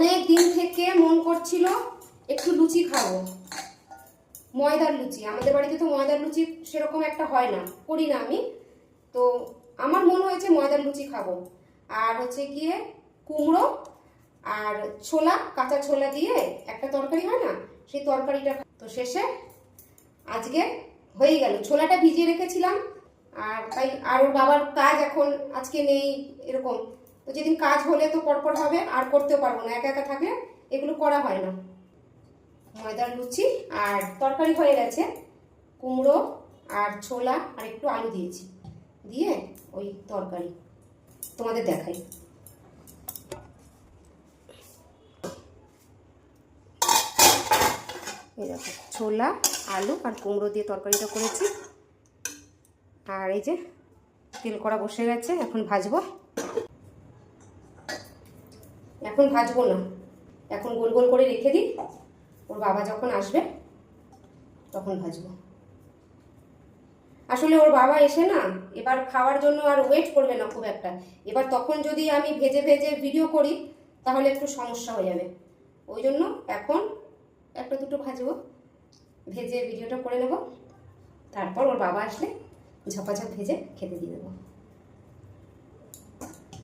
অনেক দিন থেকে মন করছিল একটু লুচি খাবো, ময়দার লুচি। আমাদের বাড়িতে তো ময়দার লুচি সেরকম একটা হয় না, করি না আমি। তো আমার মন হয়েছে ময়দার লুচি খাবো। আর হচ্ছে গিয়ে কুমড়ো আর ছোলা, কাঁচা ছোলা দিয়ে একটা তরকারি হয় না, সেই তরকারিটা। তো শেষে আজকে হয়ে গেল। ছোলাটা ভিজিয়ে রেখেছিলাম, আর তাই আর ওর বাবার কাজ এখন আজকে নেই এরকম। তো যেদিন কাজ হলে তো পরপর হবে, আর করতেও পারবো না, একা একা থাকলে এগুলো করা হয় না। ময়দার লুচি আর তরকারি হয়ে গেছে, কুমড়ো আর ছোলা আর একটু আলু দিয়েছি, দিয়ে ওই তরকারি তোমাদের দেখাই। এই দেখো, ছোলা আলু আর কুমড়ো দিয়ে তরকারিটা করেছি। আর এই যে তেল কড়া বসে গেছে, এখন ভাজবো। এখন ভাজবো না, এখন গোল গোল করে রেখে দিই, ওর বাবা যখন আসবে তখন ভাজবো। আসলে ওর বাবা এসে না এবার খাওয়ার জন্য আর ওয়েট করবে না খুব একটা। এবার তখন যদি আমি ভেজে ভেজে ভিডিও করি তাহলে একটু সমস্যা হয়ে যাবে, ওই জন্য এখন একটা দুটো ভাজবো, ভেজে ভিডিওটা করে নেব, তারপর ওর বাবা আসলে ঝপাঝপ ভেজে খেতে দিয়ে দেবো।